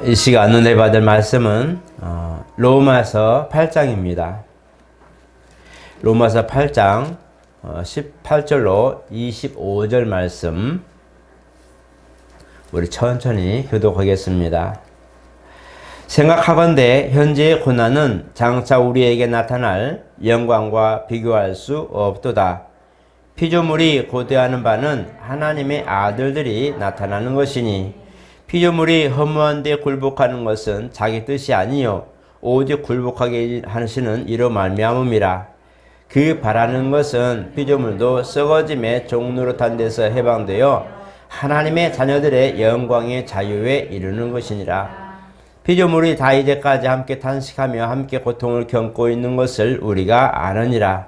이 시간 은혜 받을 말씀은 로마서 8장입니다. 로마서 8장 18절로 25절 말씀 우리 천천히 교독하겠습니다. 생각하건대 현재의 고난은 장차 우리에게 나타날 영광과 비교할 수 없도다. 피조물이 고대하는 바는 하나님의 아들들이 나타나는 것이니 피조물이 허무한 데 굴복하는 것은 자기 뜻이 아니요 오직 굴복하게 하시는 이로 말미암음이라. 그 바라는 것은 피조물도 썩어짐의 종노릇한 데서 해방되어 하나님의 자녀들의 영광의 자유에 이르는 것이니라. 피조물이 다 이제까지 함께 탄식하며 함께 고통을 겪고 있는 것을 우리가 아느니라.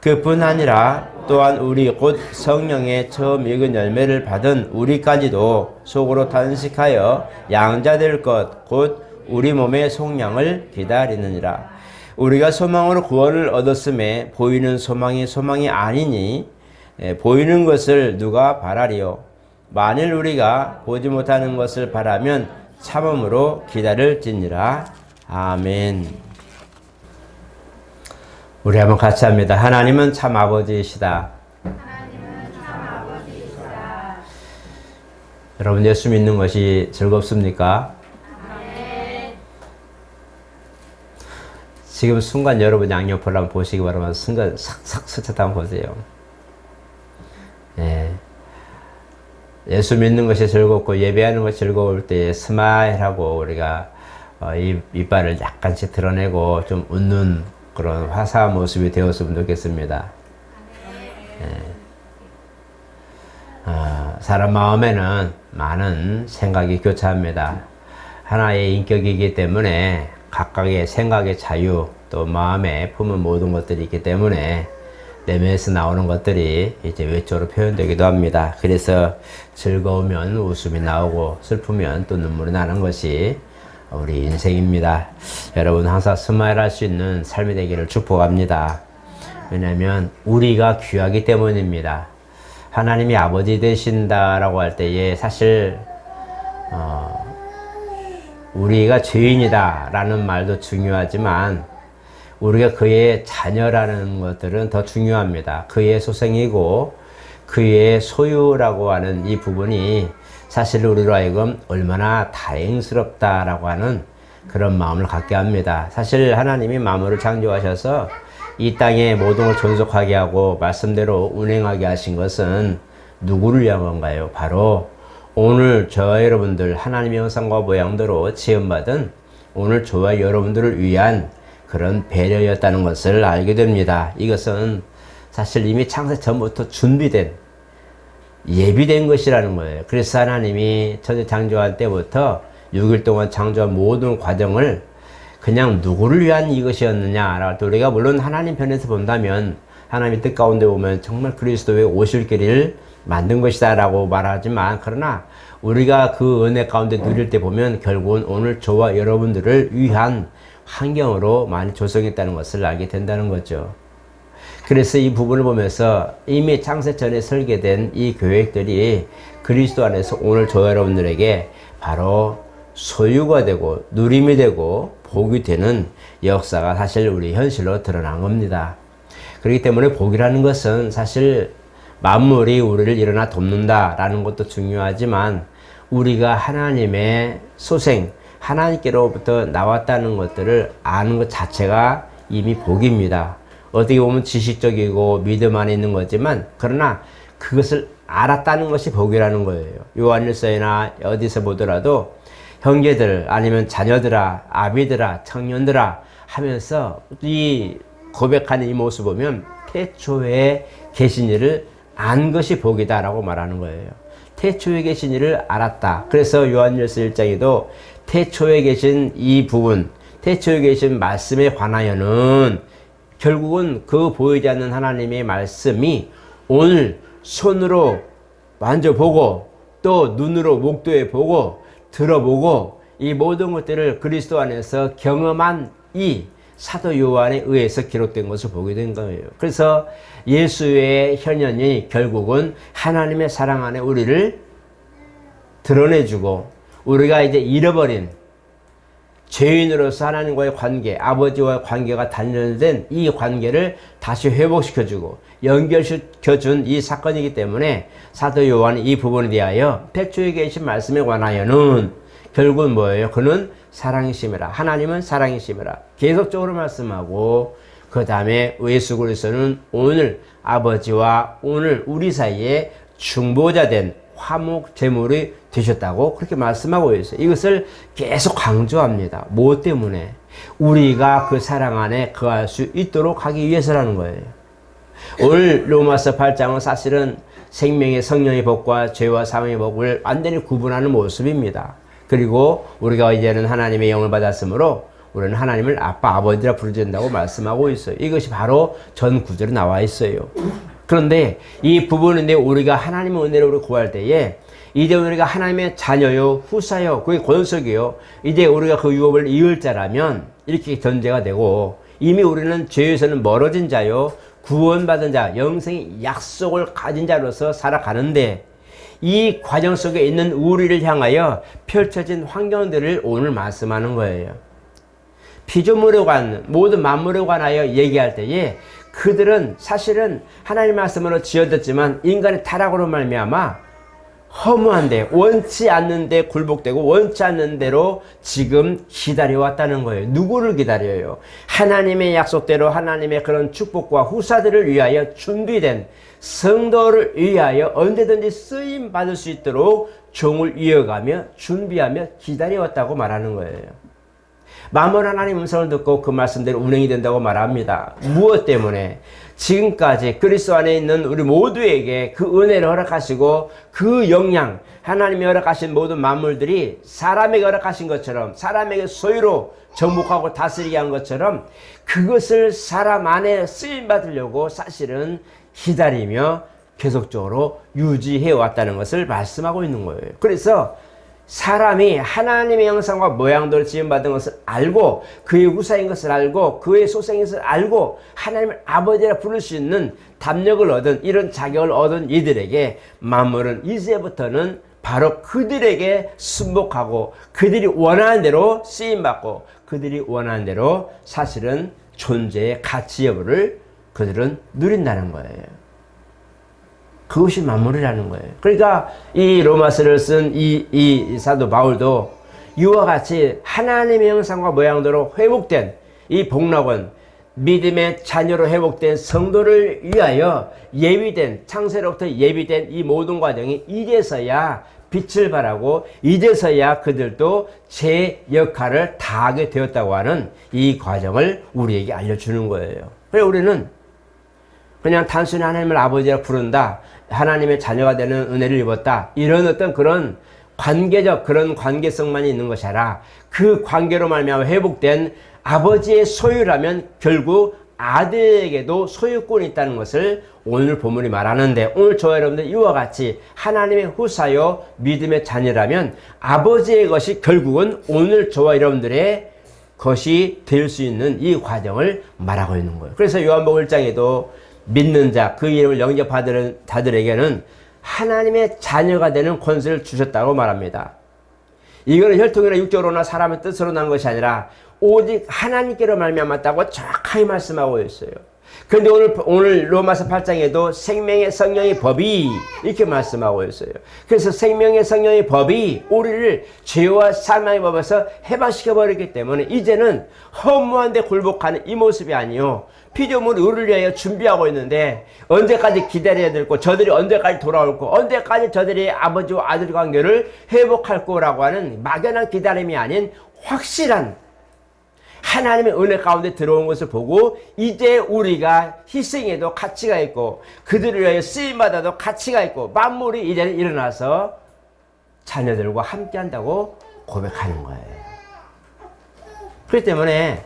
그뿐 아니라 또한 우리 곧 성령의 처음 익은 열매를 받은 우리까지도 속으로 탄식하여 양자될 것 곧 우리 몸의 속량을 기다리느니라. 우리가 소망으로 구원을 얻었음에 보이는 소망이 소망이 아니니 보이는 것을 누가 바라리요. 만일 우리가 보지 못하는 것을 바라면 참음으로 기다릴지니라. 아멘. 우리 한번 같이 합니다. 하나님은 참 아버지이시다. 여러분 예수 믿는 것이 즐겁습니까? 네. 지금 순간 여러분 양옆을 한번 보시기 바랍니다. 순간 싹싹 스쳤다 한번 보세요. 네. 예수 믿는 것이 즐겁고 예배하는 것이 즐거울 때 스마일하고 우리가 이빨을 약간씩 드러내고 좀 웃는 그런 화사한 모습이 되었으면 좋겠습니다. 사람 마음에는 많은 생각이 교차합니다. 하나의 인격이기 때문에 각각의 생각의 자유 또 마음에 품은 모든 것들이 있기 때문에 내면에서 나오는 것들이 이제 외적으로 표현되기도 합니다. 그래서 즐거우면 웃음이 나오고 슬프면 또 눈물이 나는 것이 우리 인생입니다. 여러분 항상 스마일 할 수 있는 삶이 되기를 축복합니다. 왜냐하면 우리가 귀하기 때문입니다. 하나님이 아버지 되신다라고 할 때에 사실 우리가 죄인이다 라는 말도 중요하지만 우리가 그의 자녀라는 것들은 더 중요합니다. 그의 소생이고 그의 소유라고 하는 이 부분이 사실 우리로 하여금 얼마나 다행스럽다라고 하는 그런 마음을 갖게 합니다. 사실 하나님이 만물을 창조하셔서 이 땅에 모든 걸 존속하게 하고 말씀대로 운행하게 하신 것은 누구를 위한 건가요? 바로 오늘 저와 여러분들 하나님의 형상과 모양대로 지음받은 오늘 저와 여러분들을 위한 그런 배려였다는 것을 알게 됩니다. 이것은 사실 이미 창세 전부터 준비된 예비된 것이라는 거예요. 그래서 하나님이 천지 창조할 때부터 6일 동안 창조한 모든 과정을 그냥 누구를 위한 이것이었느냐라고 우리가 물론 하나님 편에서 본다면 하나님의 뜻 가운데 보면 정말 그리스도의 오실 길을 만든 것이다 라고 말하지만 그러나 우리가 그 은혜 가운데 누릴 때 보면 결국은 오늘 저와 여러분들을 위한 환경으로 많이 조성했다는 것을 알게 된다는 거죠. 그래서 이 부분을 보면서 이미 창세 전에 설계된 이 계획들이 그리스도 안에서 오늘 저와 여러분들에게 바로 소유가 되고 누림이 되고 복이 되는 역사가 사실 우리 현실로 드러난 겁니다. 그렇기 때문에 복이라는 것은 사실 만물이 우리를 일어나 돕는다라는 것도 중요하지만 우리가 하나님의 소생, 하나님께로부터 나왔다는 것들을 아는 것 자체가 이미 복입니다. 어떻게 보면 지식적이고 믿음 안에 있는 거지만 그러나 그것을 알았다는 것이 복이라는 거예요. 요한일서나 어디서 보더라도 형제들 아니면 자녀들아 아비들아 청년들아 하면서 이 고백하는 이 모습 보면 태초에 계신 이를 안 것이 복이다 라고 말하는 거예요. 태초에 계신 이를 알았다. 그래서 요한일서 1장에도 태초에 계신 이 부분 태초에 계신 말씀에 관하여는 결국은 그 보이지 않는 하나님의 말씀이 오늘 손으로 만져보고 또 눈으로 목도해 보고 들어보고 이 모든 것들을 그리스도 안에서 경험한 이 사도 요한에 의해서 기록된 것을 보게 된 거예요. 그래서 예수의 현현이 결국은 하나님의 사랑 안에 우리를 드러내주고 우리가 이제 잃어버린 죄인으로서 하나님과의 관계, 아버지와의 관계가 단절된 이 관계를 다시 회복시켜주고 연결시켜준 이 사건이기 때문에 사도 요한이 이 부분에 대하여 태초에 계신 말씀에 관하여는 결국은 뭐예요? 그는 사랑이심이라. 하나님은 사랑이심이라. 계속적으로 말씀하고 그 다음에 예수 그리스도는 오늘 아버지와 오늘 우리 사이에 중보자 된 화목 제물이 되셨다고 그렇게 말씀하고 있어요. 이것을 계속 강조합니다. 무엇 때문에? 우리가 그 사랑 안에 거할 수 있도록 하기 위해서라는 거예요. 오늘 로마서 8장은 사실은 생명의 성령의 복과 죄와 사망의 복을 완전히 구분하는 모습입니다. 그리고 우리가 이제는 하나님의 영을 받았으므로 우리는 하나님을 아빠, 아버지라 부르진다고 말씀하고 있어요. 이것이 바로 전 구절에 나와 있어요. 그런데 이 부분인데 우리가 하나님의 은혜를 구할 때에 이제 우리가 하나님의 자녀요, 후사요, 그게 권속이요. 이제 우리가 그 유업을 이을 자라면 이렇게 전제가 되고 이미 우리는 죄에서는 멀어진 자요, 구원받은 자, 영생의 약속을 가진 자로서 살아가는데 이 과정 속에 있는 우리를 향하여 펼쳐진 환경들을 오늘 말씀하는 거예요. 피조물에 관한 모든 만물에 관하여 얘기할 때에 그들은 사실은 하나님 말씀으로 지어졌지만 인간의 타락으로 말미암아 허무한데 원치 않는데 굴복되고 원치 않는 대로 지금 기다려왔다는 거예요. 누구를 기다려요? 하나님의 약속대로 하나님의 그런 축복과 후사들을 위하여 준비된 성도를 위하여 언제든지 쓰임 받을 수 있도록 종을 이어가며 준비하며 기다려왔다고 말하는 거예요. 만물 하나님 음성을 듣고 그 말씀대로 운행이 된다고 말합니다. 무엇 때문에? 지금까지 그리스도 안에 있는 우리 모두에게 그 은혜를 허락하시고 그 영향, 하나님이 허락하신 모든 만물들이 사람에게 허락하신 것처럼 사람에게 소유로 정복하고 다스리게 한 것처럼 그것을 사람 안에 쓰임받으려고 사실은 기다리며 계속적으로 유지해 왔다는 것을 말씀하고 있는 거예요. 그래서 사람이 하나님의 형상과 모양대로 지음받은 것을 알고 그의 후사인 것을 알고 그의 소생인 것을 알고 하나님을 아버지라 부를 수 있는 담력을 얻은 이런 자격을 얻은 이들에게 만물은 이제부터는 바로 그들에게 순복하고 그들이 원하는 대로 쓰임받고 그들이 원하는 대로 사실은 존재의 가치 여부를 그들은 누린다는 거예요. 그것이 만물이라는 거예요. 그러니까 이 로마서를 쓴 이 사도 바울도 이와 같이 하나님의 형상과 모양대로 회복된 이 복락은 믿음의 자녀로 회복된 성도를 위하여 예비된 창세로부터 예비된 이 모든 과정이 이제서야 빛을 발하고 이제서야 그들도 제 역할을 다하게 되었다고 하는 이 과정을 우리에게 알려주는 거예요. 그래서 우리는 그냥 단순히 하나님을 아버지라 부른다, 하나님의 자녀가 되는 은혜를 입었다, 이런 어떤 그런 관계적 그런 관계성만 있는 것이 아니라 그 관계로 말미암아 회복된 아버지의 소유라면 결국 아들에게도 소유권이 있다는 것을 오늘 본문이 말하는데, 오늘 저와 여러분들 이와 같이 하나님의 후사요 믿음의 자녀라면 아버지의 것이 결국은 오늘 저와 여러분들의 것이 될 수 있는 이 과정을 말하고 있는 거예요. 그래서 요한복음 1장에도 믿는 자, 그 이름을 영접받은 자들에게는 하나님의 자녀가 되는 권세를 주셨다고 말합니다. 이거는 혈통이나 육적으로나 사람의 뜻으로 난 것이 아니라 오직 하나님께로 말미암았다고 정확하게 말씀하고 있어요. 그런데 오늘 로마서 8장에도 생명의 성령의 법이 이렇게 말씀하고 있어요. 그래서 생명의 성령의 법이 우리를 죄와 사망의 법에서 해방시켜버렸기 때문에 이제는 허무한데 굴복하는 이 모습이 아니요, 피조물이 우리를 위하여 준비하고 있는데 언제까지 기다려야 될고 저들이 언제까지 돌아올고 언제까지 저들이 아버지와 아들 관계를 회복할 거라고 하는 막연한 기다림이 아닌 확실한 하나님의 은혜 가운데 들어온 것을 보고 이제 우리가 희생에도 가치가 있고 그들을 위하여 쓰임받아도 가치가 있고 만물이 이제는 일어나서 자녀들과 함께 한다고 고백하는 거예요. 그렇기 때문에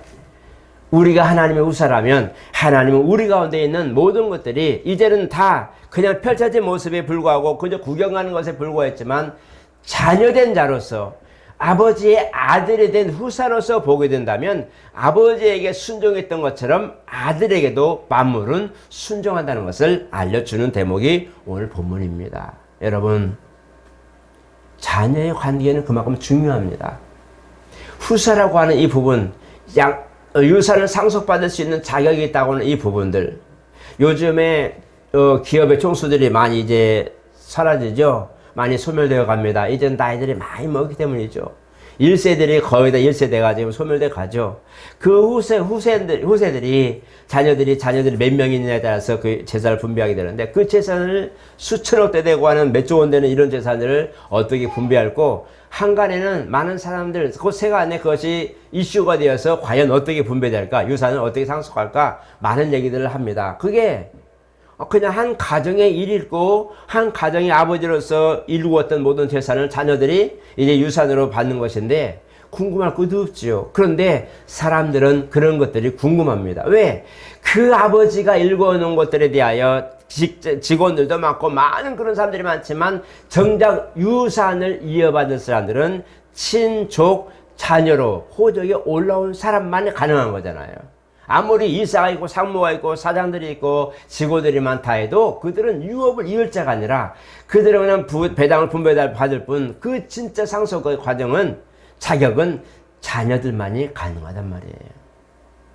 우리가 하나님의 후사라면 하나님은 우리 가운데 있는 모든 것들이 이제는 다 그냥 펼쳐진 모습에 불과하고 그저 구경하는 것에 불과했지만 자녀된 자로서 아버지의 아들이 된 후사로서 보게 된다면 아버지에게 순종했던 것처럼 아들에게도 만물은 순종한다는 것을 알려주는 대목이 오늘 본문입니다. 여러분, 자녀의 관계는 그만큼 중요합니다. 후사라고 하는 이 부분, 유산을 상속받을 수 있는 자격이 있다고 하는 이 부분들, 요즘에 기업의 총수들이 많이 이제 사라지죠. 많이 소멸되어 갑니다. 이제 나이들이 많이 먹기 때문이죠. 1세들이 거의 다 1세대 가지고 소멸돼 가죠. 그 후세들이 자녀들이 몇 명이 있느냐에 따라서 그 재산을 분배하게 되는데, 그 재산을 수천억 대 되고 하는 몇 조 원 되는 이런 재산을 어떻게 분배할고, 한간에는 많은 사람들, 그 세가 안에 그것이 이슈가 되어서 과연 어떻게 분배될까, 유산을 어떻게 상속할까, 많은 얘기들을 합니다. 그게 그냥 한 가정의 일이고, 한 가정의 아버지로서 이루었던 모든 재산을 자녀들이 이제 유산으로 받는 것인데, 궁금할 것도 없지요. 그런데 사람들은 그런 것들이 궁금합니다. 왜? 그 아버지가 일궈놓은 것들에 대하여 직원들도 많고 많은 그런 사람들이 많지만, 정작 유산을 이어받을 사람들은 친족, 자녀로 호적에 올라온 사람만이 가능한 거잖아요. 아무리 이사가 있고 상무가 있고 사장들이 있고 직원들이 많다 해도 그들은 유업을 이을 자가 아니라 그들은 그냥 배당을 분배받을 뿐, 그 진짜 상속의 과정은, 자격은 자녀들만이 가능하단 말이에요.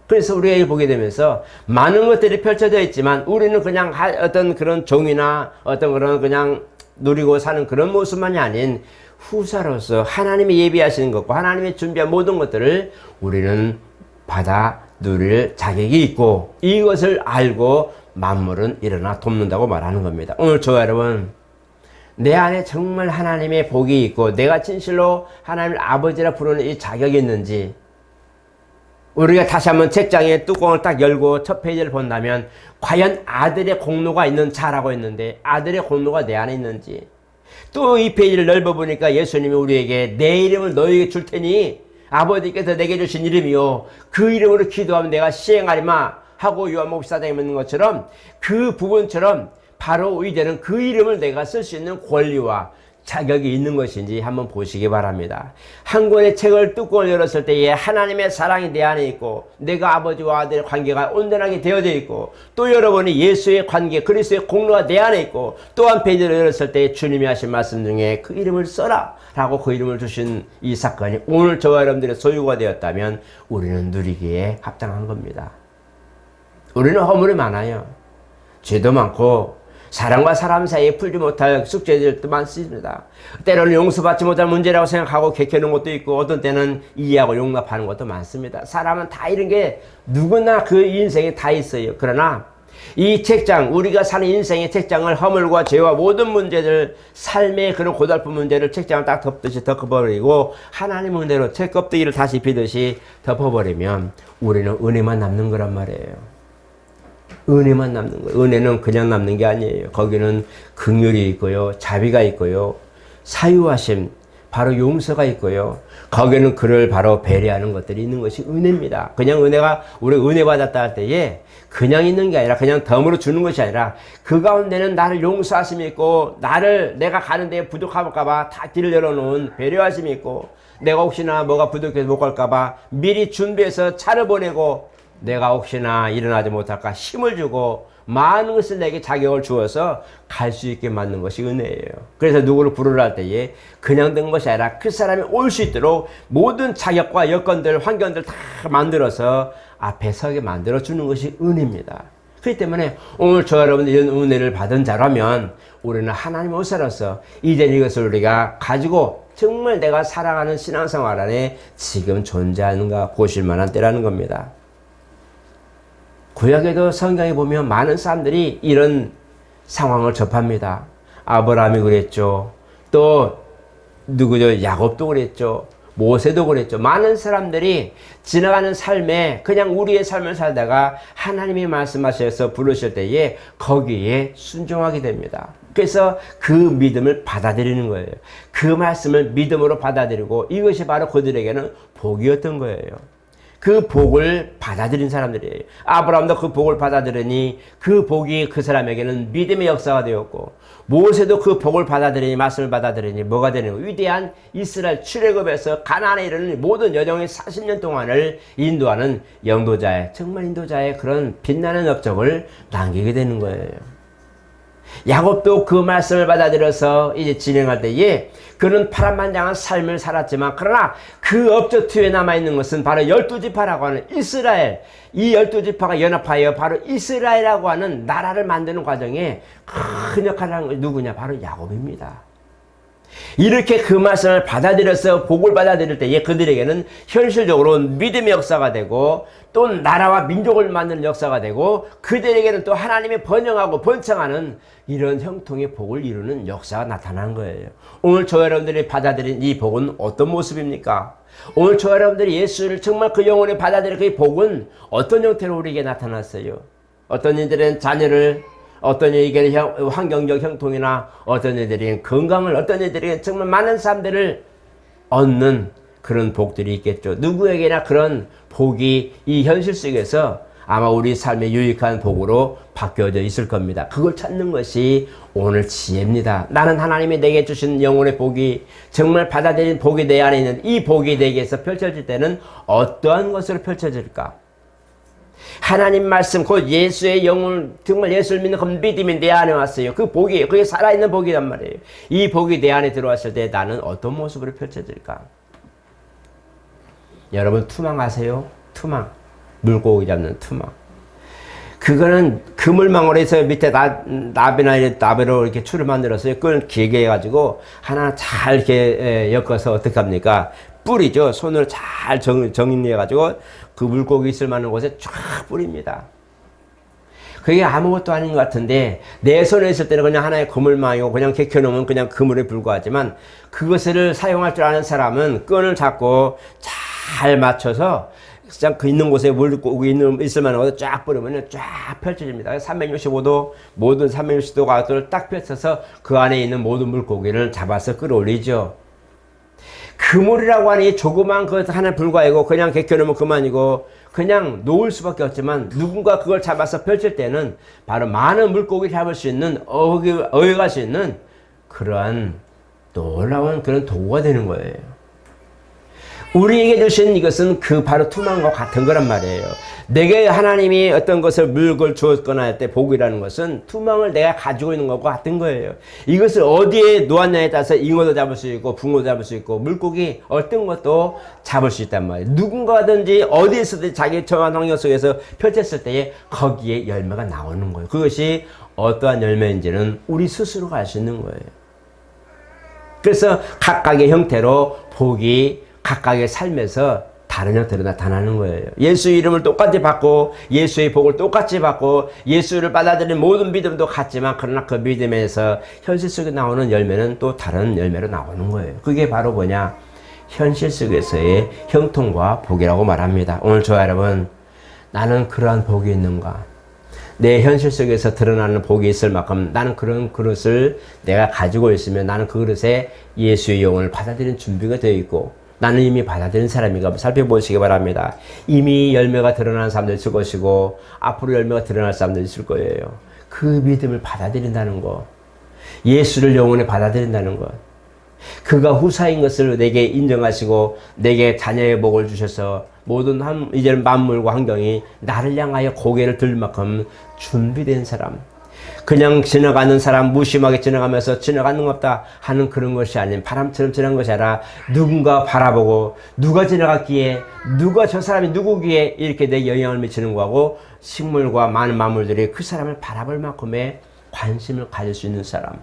그래서 우리가 보게 되면서 많은 것들이 펼쳐져 있지만, 우리는 그냥 어떤 그런 종이나 어떤 그런 그냥 누리고 사는 그런 모습만이 아닌, 후사로서 하나님이 예비하시는 것과 하나님이 준비한 모든 것들을 우리는 받아 누릴 자격이 있고, 이것을 알고 만물은 일어나 돕는다고 말하는 겁니다. 오늘 저와 여러분, 내 안에 정말 하나님의 복이 있고 내가 진실로 하나님을 아버지라 부르는 이 자격이 있는지, 우리가 다시 한번 책장의 뚜껑을 딱 열고 첫 페이지를 본다면, 과연 아들의 공로가 있는 자라고 했는데 아들의 공로가 내 안에 있는지, 또 이 페이지를 넓어보니까 예수님이 우리에게 내 이름을 너희에게 줄 테니 아버지께서 내게 주신 이름이요 그 이름으로 기도하면 내가 시행하리마 하고 요한복음 14장에 있는 것처럼, 그 부분처럼 바로 이제는 그 이름을 내가 쓸 수 있는 권리와 자격이 있는 것인지 한번 보시기 바랍니다. 한 권의 책을 뚜껑을 열었을 때에 하나님의 사랑이 내 안에 있고, 내가 아버지와 아들의 관계가 온전하게 되어져 있고, 또 여러분이 예수의 관계, 그리스도의 공로가 내 안에 있고, 또 한 페이지를 열었을 때 주님이 하신 말씀 중에 그 이름을 써라 라고 그 이름을 주신 이 사건이 오늘 저와 여러분들의 소유가 되었다면 우리는 누리기에 합당한 겁니다. 우리는 허물이 많아요. 죄도 많고 사람과 사람 사이에 풀지 못할 숙제들도 많습니다. 때로는 용서받지 못할 문제라고 생각하고 개켜놓은 것도 있고, 어떤 때는 이해하고 용납하는 것도 많습니다. 사람은 다 이런 게 누구나 그 인생에 다 있어요. 그러나 이 책장, 우리가 사는 인생의 책장을 허물과 죄와 모든 문제들, 삶의 그런 고달픈 문제를 책장을 딱 덮듯이 덮어버리고 하나님 은혜로 책 껍데기를 다시 비듯이 덮어버리면 우리는 은혜만 남는 거란 말이에요. 은혜만 남는 거예요. 은혜는 그냥 남는 게 아니에요. 거기는 긍휼이 있고요, 자비가 있고요, 사유하심, 바로 용서가 있고요, 거기는 그를 바로 배려하는 것들이 있는 것이 은혜입니다. 그냥 은혜가, 우리 은혜 받았다 할 때에 그냥 있는 게 아니라, 그냥 덤으로 주는 것이 아니라, 그 가운데는 나를 용서하심이 있고, 내가 가는 데에 부족할까봐 다 길을 열어놓은 배려하심이 있고, 내가 혹시나 뭐가 부족해서 못 갈까봐 미리 준비해서 차를 보내고, 내가 혹시나 일어나지 못할까 힘을 주고 많은 것을 내게 자격을 주어서 갈 수 있게 만든 것이 은혜예요. 그래서 누구를 부르라 할 때에 그냥 된 것이 아니라 그 사람이 올 수 있도록 모든 자격과 여건들, 환경들 다 만들어서 앞에 서게 만들어 주는 것이 은혜입니다. 그렇기 때문에 오늘 저 여러분 이런 은혜를 받은 자라면 우리는 하나님의 의사로서 이제 이것을 우리가 가지고 정말 내가 살아가는 신앙생활 안에 지금 존재하는가 보실 만한 때라는 겁니다. 구약에도 성경에 보면 많은 사람들이 이런 상황을 접합니다. 아브라함이 그랬죠. 또 누구죠? 야곱도 그랬죠. 모세도 그랬죠. 많은 사람들이 지나가는 삶에 그냥 우리의 삶을 살다가 하나님이 말씀하셔서 부르실 때에 거기에 순종하게 됩니다. 그래서 그 믿음을 받아들이는 거예요. 그 말씀을 믿음으로 받아들이고, 이것이 바로 그들에게는 복이었던 거예요. 그 복을 받아들인 사람들이에요. 아브라함도 그 복을 받아들이니 그 복이 그 사람에게는 믿음의 역사가 되었고, 모세도 그 복을 받아들이니, 말씀을 받아들이니 뭐가 되는 거예요? 위대한 이스라엘 출애굽에서 가나안에 이르는 모든 여정의 40년 동안을 인도하는 영도자의, 정말 인도자의 그런 빛나는 업적을 남기게 되는 거예요. 야곱도 그 말씀을 받아들여서 이제 진행할 때에 그는 파란만장한 삶을 살았지만 그러나 그 업적투에 남아있는 것은 바로 12지파라고 하는 이스라엘, 이 12지파가 연합하여 바로 이스라엘이라고 하는 나라를 만드는 과정에 큰 역할을 하는 것이 누구냐? 바로 야곱입니다. 이렇게 그 말씀을 받아들여서 복을 받아들일 때에 그들에게는 현실적으로 믿음의 역사가 되고 또 나라와 민족을 만드는 역사가 되고 그들에게는 또 하나님이 번영하고 번창하는 이런 형통의 복을 이루는 역사가 나타난 거예요. 오늘 저 여러분들이 받아들인 이 복은 어떤 모습입니까? 오늘 저 여러분들이 예수를 정말 그 영혼에 받아들인 그 복은 어떤 형태로 우리에게 나타났어요? 어떤 이들은 자녀를, 어떤 이들은 환경적 형통이나 어떤 이들은 건강을, 어떤 이들은 정말 많은 사람들을 얻는 그런 복들이 있겠죠. 누구에게나 그런 복이 이 현실 속에서 아마 우리 삶의 유익한 복으로 바뀌어져 있을 겁니다. 그걸 찾는 것이 오늘 지혜입니다. 나는 하나님이 내게 주신 영혼의 복이 정말 받아들인 복이 내 안에 있는 이 복이 내게서 펼쳐질 때는 어떠한 것으로 펼쳐질까? 하나님 말씀, 곧 예수의 영혼, 정말 예수를 믿는 그 믿음이 내 안에 왔어요. 그 복이, 그게 살아있는 복이란 말이에요. 이 복이 내 안에 들어왔을 때 나는 어떤 모습으로 펼쳐질까? 여러분 투망 아세요? 투망. 물고기 잡는 투망. 그거는 그물망으로 해서 밑에 나비로 이렇게 줄을 만들었어요. 그걸 길게 해가지고 하나 잘 이렇게 엮어서 어떻게 합니까? 뿌리죠. 손으로 잘 정리해가지고 그 물고기 있을 만한 곳에 쫙 뿌립니다. 그게 아무것도 아닌 것 같은데 내 손에 있을 때는 그냥 하나의 그물망이고 그냥 개켜놓으면 그냥 그물에 불과하지만 그것을 사용할 줄 아는 사람은 끈을 잡고 잘 맞춰서 그냥 그 있는 곳에 물고기 있을 만한 곳에 쫙 뿌리면 쫙 펼쳐집니다. 365도 모든 360도가 딱 펼쳐서 그 안에 있는 모든 물고기를 잡아서 끌어올리죠. 그물이라고 하는 이 조그만 것 하나 불과하고 그냥 개켜놓으면 그만이고 그냥 놓을 수밖에 없지만 누군가 그걸 잡아서 펼칠 때는 바로 많은 물고기를 잡을 수 있는 어휘갈 수 있는 그러한 놀라운 그런 도구가 되는 거예요. 우리에게 주신 이것은 그 바로 투망과 같은 거란 말이에요. 내게 하나님이 어떤 것을 물걸 주었거나 할 때 복이라는 것은 투망을 내가 가지고 있는 것과 같은 거예요. 이것을 어디에 놓았냐에 따라서 잉어도 잡을 수 있고 붕어도 잡을 수 있고 물고기 어떤 것도 잡을 수 있단 말이에요. 누군가든지 어디에서든 자기 처한 환경 속에서 펼쳤을 때에 거기에 열매가 나오는 거예요. 그것이 어떠한 열매인지는 우리 스스로가 알 수 있는 거예요. 그래서 각각의 형태로 복이 각각의 삶에서 다른 형태로 나타나는 거예요. 예수의 이름을 똑같이 받고 예수의 복을 똑같이 받고 예수를 받아들이는 모든 믿음도 같지만 그러나 그 믿음에서 현실 속에 나오는 열매는 또 다른 열매로 나오는 거예요. 그게 바로 뭐냐? 현실 속에서의 형통과 복이라고 말합니다. 오늘 저와 여러분, 나는 그러한 복이 있는가? 내 현실 속에서 드러나는 복이 있을 만큼 나는 그런 그릇을 내가 가지고 있으면 나는 그 그릇에 예수의 영혼을 받아들이는 준비가 되어 있고 나는 이미 받아들인 사람인가 살펴보시기 바랍니다. 이미 열매가 드러나는 사람들 있을 것이고 앞으로 열매가 드러날 사람들 있을 거예요. 그 믿음을 받아들인다는 것, 예수를 영혼에 받아들인다는 것, 그가 후사인 것을 내게 인정하시고 내게 자녀의 복을 주셔서 모든 이제는 만물과 환경이 나를 향하여 고개를 들 만큼 준비된 사람, 그냥 지나가는 사람 무심하게 지나가면서 지나가는 것 없다 하는 그런 것이 아닌 바람처럼 지나간 것이 아니라 누군가 바라보고 누가 지나갔기에 누가 저 사람이 누구기에 이렇게 내 영향을 미치는 거하고 식물과 많은 만물들이 그 사람을 바라볼 만큼의 관심을 가질 수 있는 사람.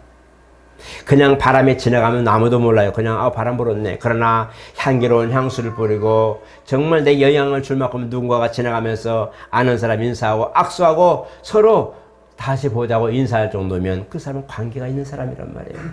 그냥 바람에 지나가면 아무도 몰라요. 그냥 바람 불었네. 그러나 향기로운 향수를 뿌리고 정말 내 영향을 줄 만큼 누군가가 지나가면서 아는 사람 인사하고 악수하고 서로 다시 보자고 인사할 정도면 그 사람은 관계가 있는 사람이란 말이에요.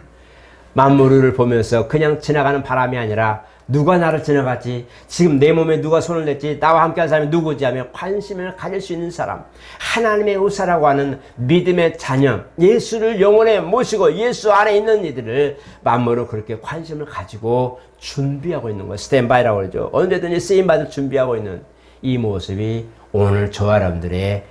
만물을 보면서 그냥 지나가는 바람이 아니라 누가 나를 지나갔지? 지금 내 몸에 누가 손을 댔지? 나와 함께한 사람이 누구지? 하며 관심을 가질 수 있는 사람, 하나님의 의사라고 하는 믿음의 자녀, 예수를 영혼에 모시고 예수 안에 있는 이들을 만물로 그렇게 관심을 가지고 준비하고 있는 거예요. 스탠바이라고 그러죠. 언제든지 쓰임받을 준비하고 있는 이 모습이 오늘 저와 여러분들의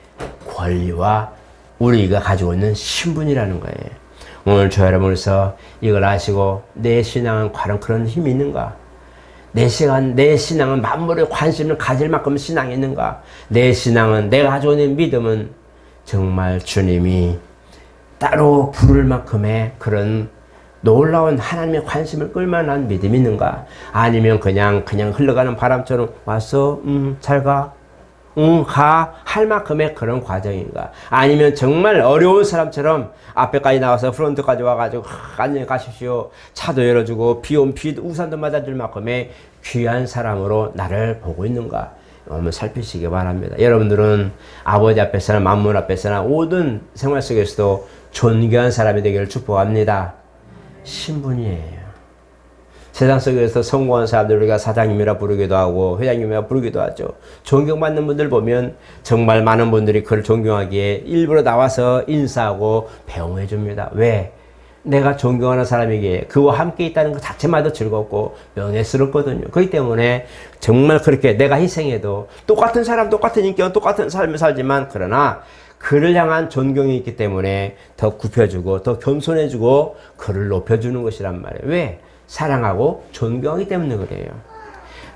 권리와 우리가 가지고 있는 신분이라는 거예요. 오늘 저 여러분께서 이걸 아시고 내 신앙은 과연 그런 힘이 있는가? 내 신앙은 만물에 관심을 가질 만큼 신앙이 있는가? 내 신앙은 내가 가지고 있는 믿음은 정말 주님이 따로 부를 만큼의 그런 놀라운 하나님의 관심을 끌만한 믿음이 있는가? 아니면 그냥 흘러가는 바람처럼 왔어? 잘 가? 가? 할 만큼의 그런 과정인가? 아니면 정말 어려운 사람처럼 앞에까지 나와서 프론트까지 와가지고 안녕히 가십시오. 차도 열어주고 비 우산도 맞아줄 만큼의 귀한 사람으로 나를 보고 있는가? 한번 살피시기 바랍니다. 여러분들은 아버지 앞에서나 만물 앞에서나 모든 생활 속에서도 존귀한 사람이 되기를 축복합니다. 신분이에요. 세상 속에서 성공한 사람들 우리가 사장님이라 부르기도 하고 회장님이라 부르기도 하죠. 존경받는 분들 보면 정말 많은 분들이 그를 존경하기에 일부러 나와서 인사하고 배웅해 줍니다. 왜? 내가 존경하는 사람에게 그와 함께 있다는 것 자체마도 즐겁고 명예스럽거든요. 그렇기 때문에 정말 그렇게 내가 희생해도 똑같은 사람, 똑같은 인격, 똑같은 삶을 살지만 그러나 그를 향한 존경이 있기 때문에 더 굽혀주고 더 겸손해주고 그를 높여주는 것이란 말이에요. 왜? 사랑하고 존경하기 때문에 그래요.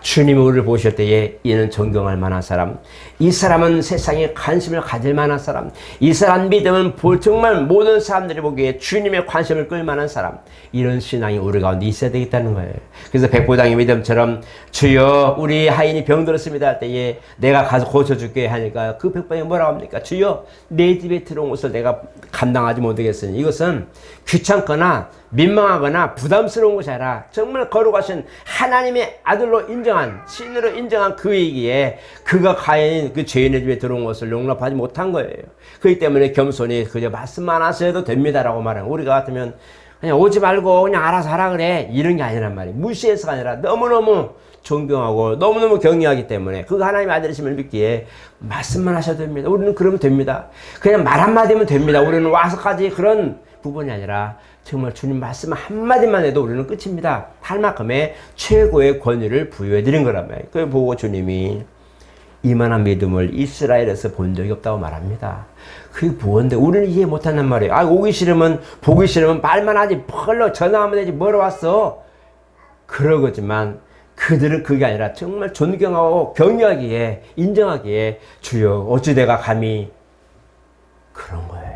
주님이 우리를 보실 때에 이는 존경할 만한 사람, 이 사람은 세상에 관심을 가질 만한 사람, 이 사람 믿음은 정말 모든 사람들이 보기에 주님의 관심을 끌 만한 사람, 이런 신앙이 우리 가운데 있어야 되겠다는 거예요. 그래서 백부장의 믿음처럼 주여 우리 하인이 병들었습니다 할 때에 내가 가서 고쳐줄게 하니까 그 백부장이 뭐라고 합니까? 주여 내 집에 들어온 것을 내가 감당하지 못하겠으니 이것은 귀찮거나 민망하거나 부담스러운 것이 아니라 정말 거룩하신 하나님의 아들로 인정한 신으로 인정한 그이기에 그가 가인 그 죄인의 집에 들어온 것을 용납하지 못한 거예요. 그렇기 때문에 겸손히 그저 말씀만 하셔도 됩니다라고 말하는 우리가 같으면 그냥 오지 말고 그냥 알아서 하라 그래 이런 게 아니란 말이에요. 무시해서가 아니라 너무너무 존경하고 너무너무 경외하기 때문에 그 하나님의 아들이심을 믿기에 말씀만 하셔도 됩니다. 우리는 그러면 됩니다. 그냥 말 한마디면 됩니다. 우리는 와서까지 그런 부분이 아니라 정말 주님 말씀 한마디만 해도 우리는 끝입니다. 할 만큼의 최고의 권위를 부여해 드린 거란 말이에요. 그걸 보고 주님이 이만한 믿음을 이스라엘에서 본 적이 없다고 말합니다. 그게 뭔데 우리는 이해 못한단 말이에요. 오기 싫으면 보기 싫으면 말만 하지 펄로 전화하면 되지 뭐로 왔어? 그러거지만 그들은 그게 아니라 정말 존경하고 경외하기에 인정하기에 주여 어찌 내가 감히 그런 거예요.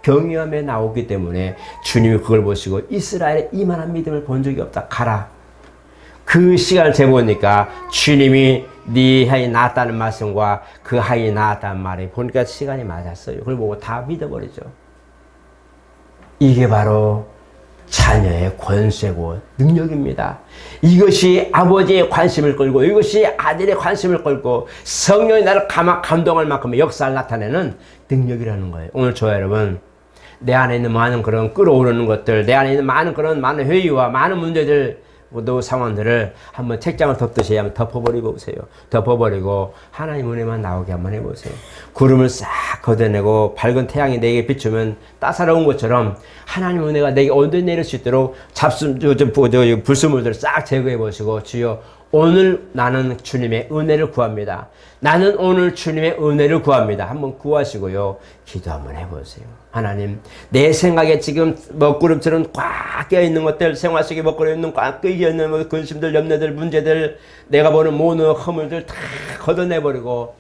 경외함에 나오기 때문에 주님이 그걸 보시고 이스라엘의 이만한 믿음을 본 적이 없다. 가라. 그 시간을 재보니까 주님이 네 하인이 나았다는 말씀과 그 하인이 나았다는 말이 보니까 시간이 맞았어요. 그걸 보고 다 믿어버리죠. 이게 바로 자녀의 권세고 능력입니다. 이것이 아버지의 관심을 끌고 이것이 아들의 관심을 끌고 성령이 나를 감동할 만큼의 역사를 나타내는 능력이라는 거예요. 오늘 저와 여러분 내 안에 있는 많은 그런 끌어오르는 것들, 내 안에 있는 많은 회의와 많은 문제들, 또 상황들을 한번 책장을 덮듯이 한번 덮어버리고 보세요. 덮어버리고 하나님 은혜만 나오게 한번 해보세요. 구름을 싹 걷어내고 밝은 태양이 내게 비추면 따사로운 것처럼 하나님 은혜가 내게 언제 내릴 수 있도록 불순물들을 싹 제거해 보시고 주여 오늘 나는 주님의 은혜를 구합니다. 나는 오늘 주님의 은혜를 구합니다. 한번 구하시고요. 기도 한번 해보세요. 하나님, 내 생각에 지금 먹구름처럼 꽉 껴있는 것들, 생활 속에 먹구름 꽉 껴있는 근심들, 염려들, 문제들, 내가 보는 모든 허물들 다 걷어내버리고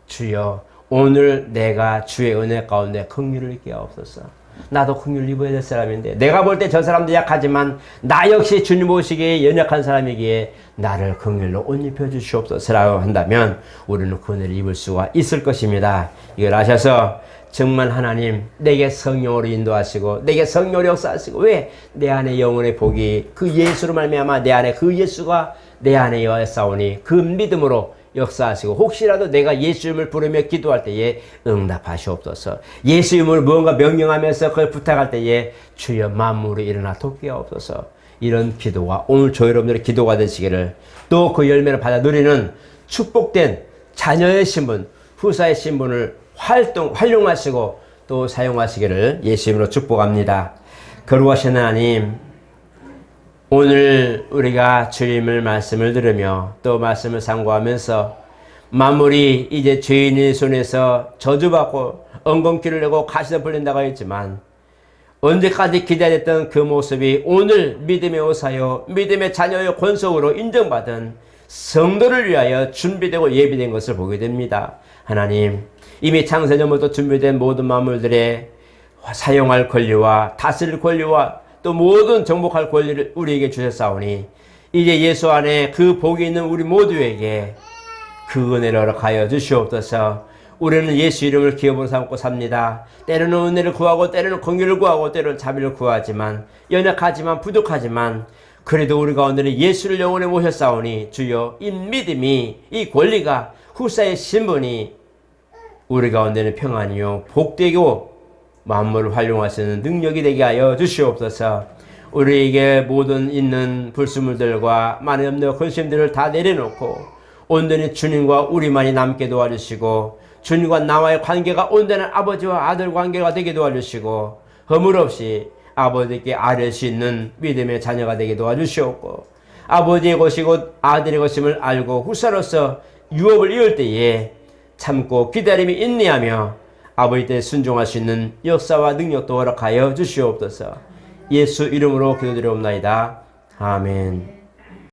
주여, 오늘 내가 주의 은혜 가운데 긍휼을 입게 하옵소서. 나도 긍휼 입어야 될 사람인데 내가 볼 때 저 사람도 약하지만 나 역시 주님 보시기에 연약한 사람이기에 나를 긍휼로 옷 입혀 주시옵소서라고 한다면 우리는 그 은혜를 입을 수가 있을 것입니다. 이걸 아셔서 정말 하나님 내게 성령으로 인도하시고 내게 성령으로 역사하시고 왜? 내 안에 영혼의 복이 그 예수로 말미암아 내 안에 그 예수가 내 안에 역사오니 그 믿음으로 역사하시고 혹시라도 내가 예수 이름을 부르며 기도할 때에 응답하시옵소서. 예수 이름을 무언가 명령하면서 그걸 부탁할 때에 주여 만물이 일어나 돕게 하옵소서. 이런 기도가 오늘 저 여러분들의 기도가 되시기를 또 그 열매를 받아 누리는 축복된 자녀의 신분, 후사의 신분을 활용하시고 또 사용하시기를 예수 이름으로 축복합니다. 거룩하신 하나님, 오늘 우리가 주님의 말씀을 들으며 또 말씀을 상고하면서 만물이 이제 죄인의 손에서 저주받고 엉겅퀴를 내고 가시에 풀린다고 했지만 언제까지 기다렸던 그 모습이 오늘 믿음의 오사요 믿음의 자녀의 권속으로 인정받은 성도를 위하여 준비되고 예비된 것을 보게 됩니다. 하나님, 이미 창세전부터 준비된 모든 만물들의 사용할 권리와 다스릴 권리와 또 모든 정복할 권리를 우리에게 주셨사오니 이제 예수 안에 그 복이 있는 우리 모두에게 그 은혜를 허락하여 주시옵소서. 우리는 예수 이름을 기업으로 삼고 삽니다. 때로는 은혜를 구하고 때로는 긍휼을 구하고 때로는 자비를 구하지만 연약하지만 부족하지만 그래도 우리 가운데는 예수를 영원히 모셨사오니 주여 이 믿음이 이 권리가 후사의 신분이 우리 가운데는 평안이요 복되고 만물을 활용할 수 있는 능력이 되게 하여 주시옵소서. 우리에게 모든 있는 불순물들과 많은 염려와 근심들을 다 내려놓고 온전히 주님과 우리만이 남게 도와주시고 주님과 나와의 관계가 온전한 아버지와 아들 관계가 되게 도와주시고 허물 없이 아버지께 아뢰 수 있는 믿음의 자녀가 되게 도와주시옵고 아버지의 것이고 아들의 것임을 알고 후사로서 유업을 이을 때에 참고 기다림이 인내하며 아버지 때 순종할 수 있는 역사와 능력도 허락하여 주시옵소서. 예수 이름으로 기도드리옵나이다. 아멘.